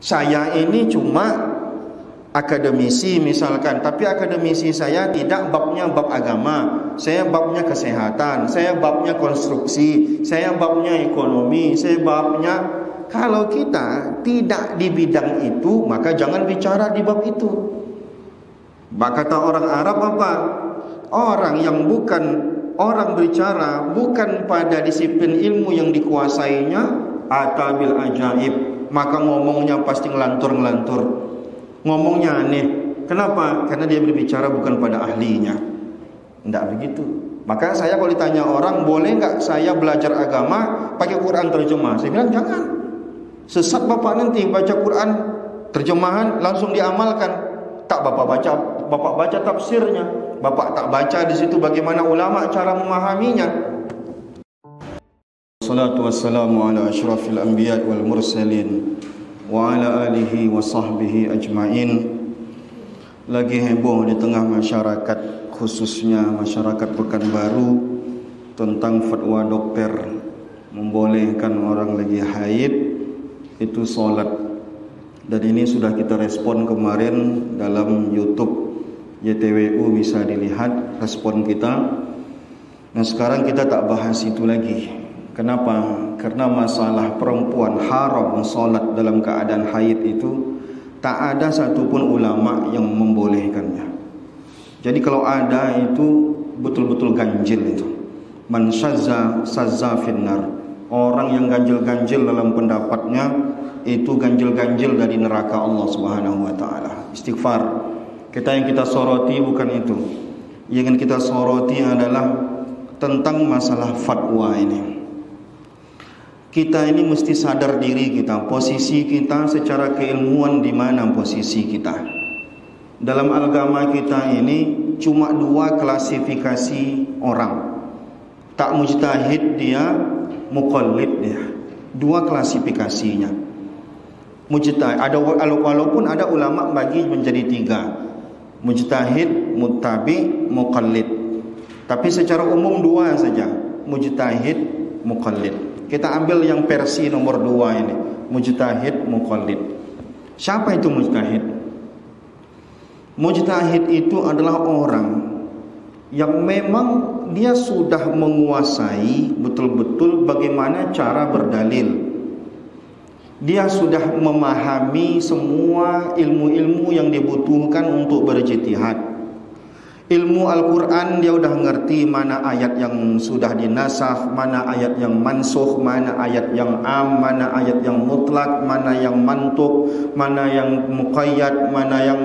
Saya ini cuma akademisi misalkan, tapi akademisi saya tidak babnya bab agama, saya babnya kesehatan, saya babnya konstruksi, saya babnya ekonomi, saya babnya. Kalau kita tidak di bidang itu, maka jangan bicara di bab itu. Kata orang Arab apa? Orang yang bukan orang berbicara bukan pada disiplin ilmu yang dikuasainya, atabil ajaib, maka ngomongnya pasti ngelantur-ngelantur, ngomongnya aneh. Kenapa? Karena dia berbicara bukan pada ahlinya. Tidak begitu. Maka saya kalau ditanya orang, boleh nggak saya belajar agama pakai Quran terjemah? Saya bilang jangan. Sesat bapak nanti baca Quran terjemahan langsung diamalkan. Tak bapak baca tafsirnya, bapak tak baca di situ bagaimana ulama cara memahaminya. Wassalatu wassalamu ala asyrafil anbiya wal mursalin wa ala alihi wa sahbihi ajma'in. Lagi heboh di tengah masyarakat, khususnya masyarakat Pekanbaru, tentang fatwa dokter membolehkan orang lagi haid itu sholat. Dan ini sudah kita respon kemarin dalam YouTube YTWU, bisa dilihat respon kita. Nah sekarang kita tak bahas itu lagi. Kenapa? Karena masalah perempuan haram sholat dalam keadaan haid itu tak ada satupun ulama yang membolehkannya. Jadi kalau ada itu betul-betul ganjil itu. Man syazza finnar. Orang yang ganjil-ganjil dalam pendapatnya itu ganjil-ganjil dari neraka Allah Subhanahu wa taala. Istighfar. Yang kita soroti bukan itu. Yang kita soroti adalah tentang masalah fatwa ini. Kita ini mesti sadar diri kita, posisi kita secara keilmuan di mana posisi kita. Dalam agama kita ini cuma dua klasifikasi orang. Tak mujtahid dia, muqallid dia. Dua klasifikasinya. Mujtahid ada, walaupun ada ulama bagi menjadi tiga. Mujtahid, muttabi, muqallid. Tapi secara umum dua saja, mujtahid, muqallid. Kita ambil yang versi nomor 2 ini, mujtahid, muqallid. Siapa itu mujtahid? Mujtahid itu adalah orang yang memang dia sudah menguasai betul-betul bagaimana cara berdalil. Dia sudah memahami semua ilmu-ilmu yang dibutuhkan untuk berijtihad. Ilmu Al-Quran dia udah ngerti mana ayat yang sudah dinasakh, mana ayat yang mansukh, mana ayat yang am, mana ayat yang mutlak, mana yang mantuk, mana yang muqayyad, mana yang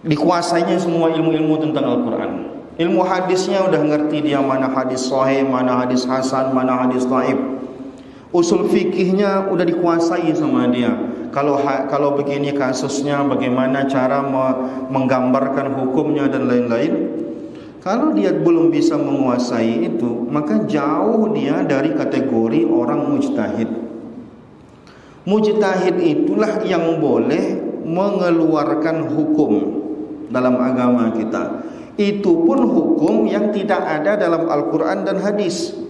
dikuasainya semua ilmu-ilmu tentang Al-Quran. Ilmu hadisnya udah ngerti dia mana hadis sahih, mana hadis hasan, mana hadis dhaif. Usul fikihnya udah dikuasai sama dia. Kalau begini kasusnya, bagaimana cara menggambarkan hukumnya dan lain-lain. Kalau dia belum bisa menguasai itu, maka jauh dia dari kategori orang mujtahid. Mujtahid itulah yang boleh mengeluarkan hukum dalam agama kita. Itu pun hukum yang tidak ada dalam Al-Quran dan hadis.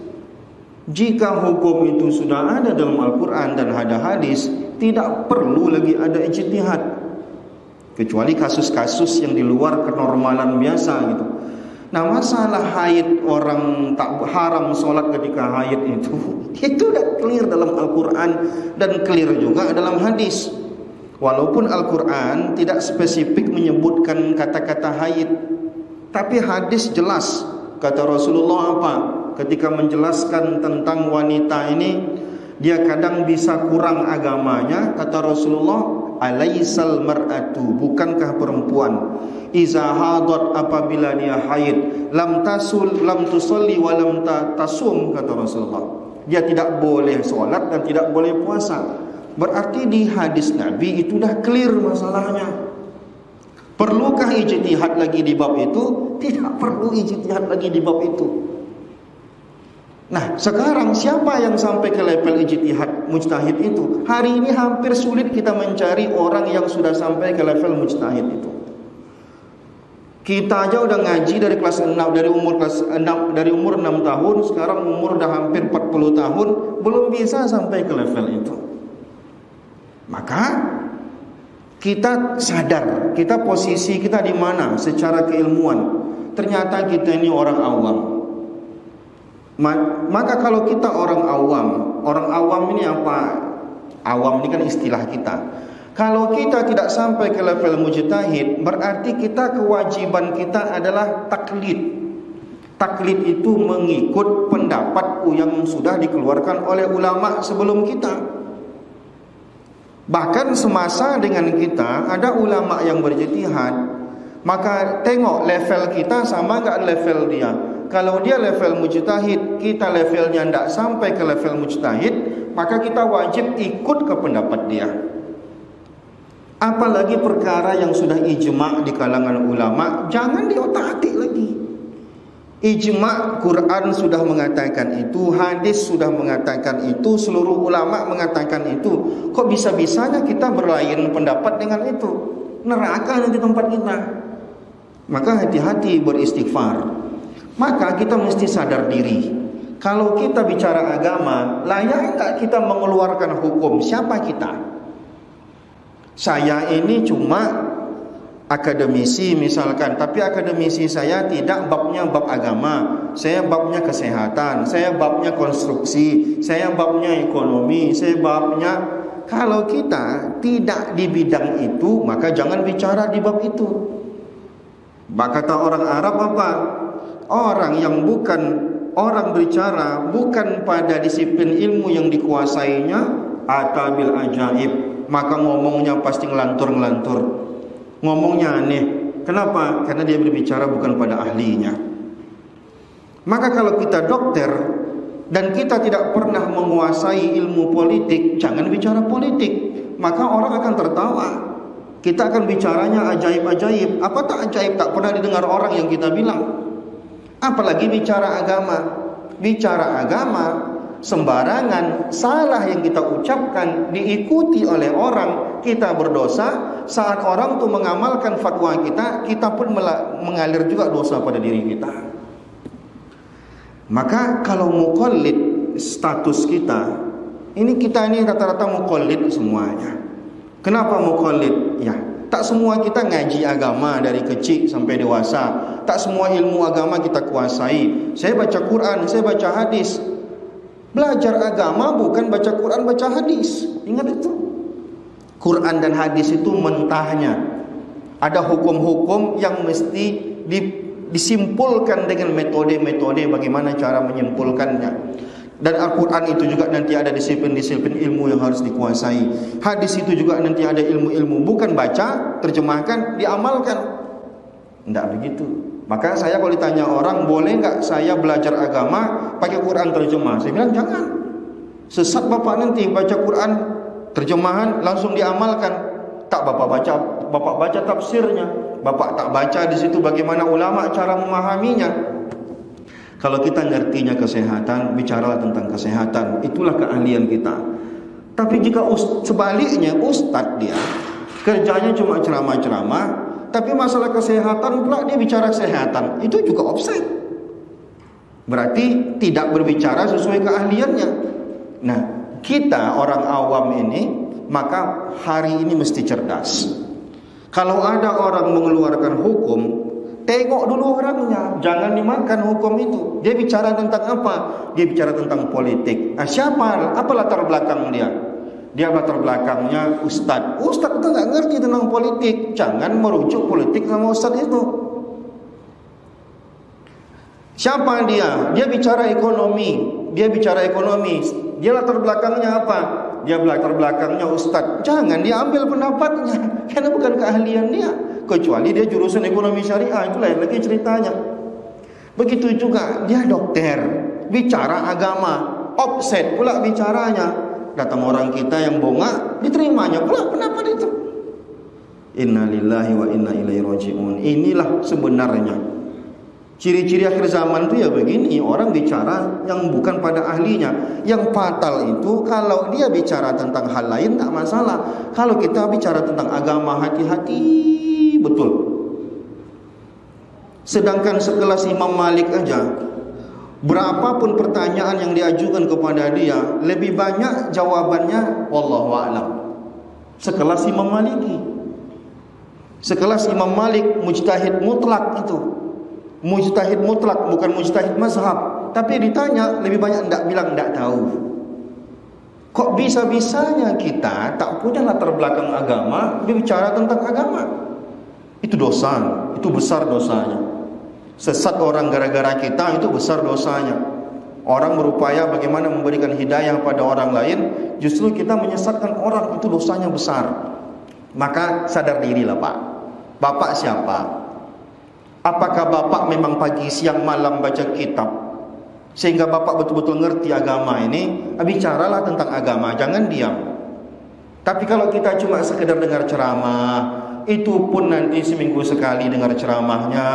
Jika hukum itu sudah ada dalam Al-Quran dan ada hadis, tidak perlu lagi ada ijtihad. Kecuali kasus-kasus yang di luar kenormalan biasa gitu. Nah masalah haid, orang tak haram sholat ketika haid itu udah clear dalam Al-Quran dan clear juga dalam hadis. Walaupun Al-Quran tidak spesifik menyebutkan kata-kata haid, tapi hadis jelas. Kata Rasulullah apa? Ketika menjelaskan tentang wanita ini, dia kadang bisa kurang agamanya. Kata Rasulullah, alaisal mar'atu, bukankah perempuan iza hadat, apabila dia haid, lam tusalli wa lam tasum, kata Rasulullah, dia tidak boleh sholat dan tidak boleh puasa. Berarti di hadis Nabi itu dah clear masalahnya. Perlukah ijtihad lagi di bab itu? Tidak perlu ijtihad lagi di bab itu. Nah, sekarang siapa yang sampai ke level ijtihad mujtahid itu? Hari ini hampir sulit kita mencari orang yang sudah sampai ke level mujtahid itu. Kita aja udah ngaji dari kelas 6, dari umur 6 tahun, sekarang umur udah hampir 40 tahun, belum bisa sampai ke level itu. Maka kita sadar, kita posisi kita di mana secara keilmuan. Ternyata kita ini orang awam. Maka kalau kita orang awam ini apa? Awam ini kan istilah kita. Kalau kita tidak sampai ke level mujtahid, berarti kita kewajiban kita adalah taklid. Taklid itu mengikut pendapat yang sudah dikeluarkan oleh ulama sebelum kita. Bahkan semasa dengan kita ada ulama yang berijtihad, maka tengok level kita sama enggak level dia. Kalau dia level mujtahid, kita levelnya tidak sampai ke level mujtahid, maka kita wajib ikut ke pendapat dia. Apalagi perkara yang sudah ijma' di kalangan ulama, jangan diotak-atik lagi. Ijma' Quran sudah mengatakan itu, hadis sudah mengatakan itu, seluruh ulama mengatakan itu. Kok bisa-bisanya kita berlain pendapat dengan itu? Neraka nanti tempat kita. Maka hati-hati beristighfar. Maka kita mesti sadar diri. Kalau kita bicara agama, layak tak kita mengeluarkan hukum? Siapa kita? Saya ini cuma akademisi misalkan, tapi akademisi saya tidak babnya bab agama. Saya babnya kesehatan, saya babnya konstruksi, saya babnya ekonomi, saya babnya. Kalau kita tidak di bidang itu, maka jangan bicara di bab itu. Kata orang Arab apa? Orang yang bukan orang berbicara bukan pada disiplin ilmu yang dikuasainya, atabil ajaib, maka ngomongnya pasti ngelantur-ngelantur. Ngomongnya aneh. Kenapa? Karena dia berbicara bukan pada ahlinya. Maka kalau kita dokter dan kita tidak pernah menguasai ilmu politik, jangan bicara politik. Maka orang akan tertawa. Kita akan bicaranya ajaib-ajaib. Apa tak ajaib? Tak pernah didengar orang yang kita bilang. Apalagi bicara agama. Bicara agama sembarangan, salah yang kita ucapkan diikuti oleh orang, kita berdosa. Saat orang tu mengamalkan fatwa kita, kita pun mengalir juga dosa pada diri kita. Maka kalau muqallid status kita, ini kita ini rata-rata muqallid semuanya. Kenapa muqallid? Ya, tak semua kita ngaji agama dari kecil sampai dewasa. Tak semua ilmu agama kita kuasai. Saya baca Quran, saya baca hadis. Belajar agama bukan baca Quran, baca hadis. Ingat itu. Quran dan hadis itu mentahnya. Ada hukum-hukum yang mesti disimpulkan dengan metode-metode bagaimana cara menyimpulkannya. Dan Al-Quran itu juga nanti ada disiplin-disiplin ilmu yang harus dikuasai. Hadis itu juga nanti ada ilmu-ilmu. Bukan baca, terjemahkan, diamalkan. Tidak begitu. Maka saya kalau ditanya orang, boleh enggak saya belajar agama pakai Quran terjemah? Saya bilang jangan. Sesat bapak nanti baca Quran terjemahan langsung diamalkan. Tak bapak baca tafsirnya. Bapak tak baca di situ bagaimana ulama cara memahaminya. Kalau kita ngertinya kesehatan, bicaralah tentang kesehatan. Itulah keahlian kita. Tapi jika sebaliknya ustadz dia kerjanya cuma ceramah-ceramah, tapi masalah kesehatan pula dia bicara kesehatan, itu juga offside. Berarti tidak berbicara sesuai keahliannya. Nah, kita orang awam ini, maka hari ini mesti cerdas. Kalau ada orang mengeluarkan hukum, tengok dulu orangnya, jangan dimakan hukum itu. Dia bicara tentang apa? Dia bicara tentang politik. Siapa? Apa latar belakang dia? Dia latar belakangnya ustadz. Ustadz itu nggak ngerti tentang politik. Jangan merujuk politik sama ustadz itu. Siapa dia? Dia bicara ekonomi. Dia bicara ekonomi. Dia latar belakangnya apa? Dia latar belakangnya ustadz. Jangan diambil pendapatnya, karena bukan keahlian dia. Kecuali dia jurusan ekonomi syariah, itu lain lagi ceritanya. Begitu juga dia dokter, bicara agama, offset pula bicaranya. Datang orang kita yang bongak, diterimanya pula pendapat itu. Inna lillahi wa inna ilaihi raji'un. Inilah sebenarnya ciri-ciri akhir zaman itu ya begini. Orang bicara yang bukan pada ahlinya. Yang fatal itu kalau dia bicara tentang hal lain tak masalah. Kalau kita bicara tentang agama, hati-hati betul. Sedangkan sekelas Imam Malik aja, berapapun pertanyaan yang diajukan kepada dia, lebih banyak jawabannya wallahu a'lam. Sekelas Imam Maliki. Sekelas Imam Malik, mujtahid mutlak itu. Mujtahid mutlak, bukan mujtahid mazhab. Tapi ditanya, lebih banyak bilang tidak tahu. Kok bisa-bisanya kita tak punya latar belakang agama, berbicara tentang agama? Itu dosa, itu besar dosanya. Sesat orang gara-gara kita, itu besar dosanya. Orang berupaya bagaimana memberikan hidayah pada orang lain, justru kita menyesatkan orang, itu dosanya besar. Maka sadar dirilah Pak. Bapak siapa? Apakah Bapak memang pagi, siang, malam baca kitab sehingga Bapak betul-betul ngerti agama ini? Bicaralah tentang agama, jangan diam. Tapi kalau kita cuma sekedar dengar ceramah, itu pun nanti seminggu sekali dengar ceramahnya,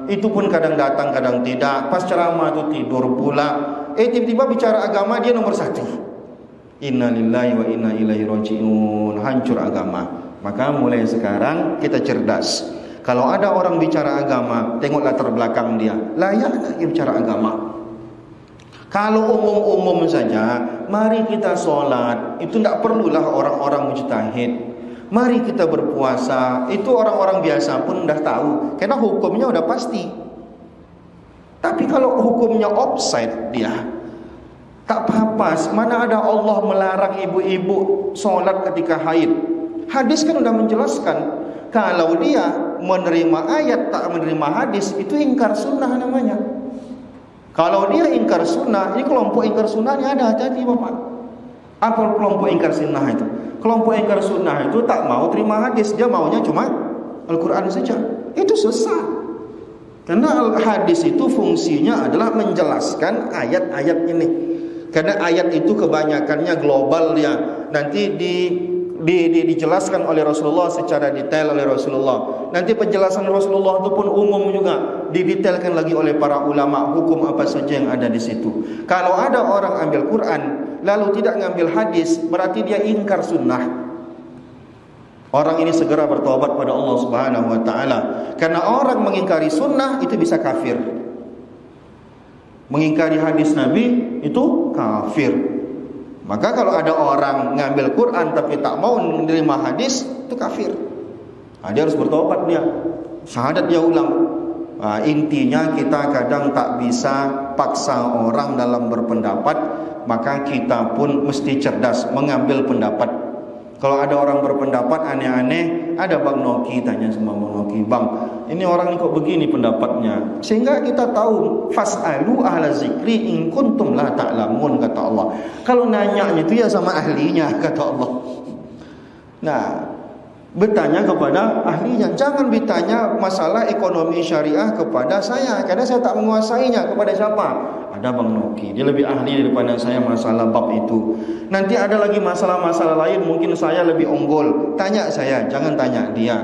itu pun kadang datang kadang tidak, pas ceramah itu tidur pula, tiba-tiba bicara agama dia nomor 1. Inna lillahi wa inna ilaihi raji'un. Hancur agama. Maka mulai sekarang kita cerdas. Kalau ada orang bicara agama, tengok latar belakang dia, layak tak dia bicara agama? Kalau umum-umum saja, mari kita sholat, itu tidak perlulah orang-orang mujtahid. Mari kita berpuasa, itu orang-orang biasa pun dah tahu, karena hukumnya udah pasti. Tapi kalau hukumnya offside dia, tak apa-apa. Mana ada Allah melarang ibu-ibu sholat ketika haid? Hadis kan udah menjelaskan. Kalau dia menerima ayat tak menerima hadis, itu ingkar sunnah namanya. Kalau dia ingkar sunnah, ini kelompok ingkar sunnah ini ada, hati-hati Bapak. Apa kelompok ingkar sunnah itu? Kelompok ingkar sunnah itu tak mau terima hadis, dia maunya cuma Al-Quran saja. Itu sesat. Karena hadis itu fungsinya adalah menjelaskan ayat-ayat ini. Karena ayat itu kebanyakannya global ya. Nanti dijelaskan oleh Rasulullah secara detail oleh Rasulullah. Nanti penjelasan Rasulullah itu pun umum juga, didetailkan lagi oleh para ulama hukum apa saja yang ada di situ. Kalau ada orang ambil Quran lalu tidak ngambil hadis, berarti dia ingkar sunnah. Orang ini segera bertobat pada Allah Subhanahu wa taala. Karena orang mengingkari sunnah itu bisa kafir. Mengingkari hadis Nabi itu kafir. Maka kalau ada orang ngambil Quran tapi tak mau menerima hadis, itu kafir. Dia harus bertobat dia. Syahadat dia ulang. Intinya kita kadang tak bisa paksa orang dalam berpendapat, maka kita pun mesti cerdas mengambil pendapat. Kalau ada orang berpendapat aneh-aneh, ada Bang Noki tanya sama Bang Noki, "Bang, ini orang ini kok begini pendapatnya?" Sehingga kita tahu, fas'alu ahla zikri in kuntum la ta'lamun, kata Allah. Kalau nanyanya itu ya sama ahlinya, kata Allah. Nah, bertanya kepada ahlinya. Jangan bertanya masalah ekonomi syariah kepada saya, karena saya tak menguasainya. Kepada siapa? Ada Bang Noki, dia lebih ahli daripada saya masalah bab itu. Nanti ada lagi masalah-masalah lain, mungkin saya lebih unggul. Tanya saya, jangan tanya dia.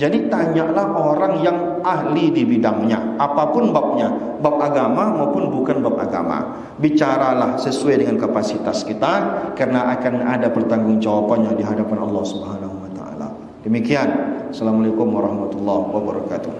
Jadi tanyalah orang yang ahli di bidangnya, apapun babnya, bab agama maupun bukan bab agama. Bicaralah sesuai dengan kapasitas kita, karena akan ada pertanggungjawabannya di hadapan Allah Subhanahu wa taala. Demikian. Assalamualaikum warahmatullahi wabarakatuh.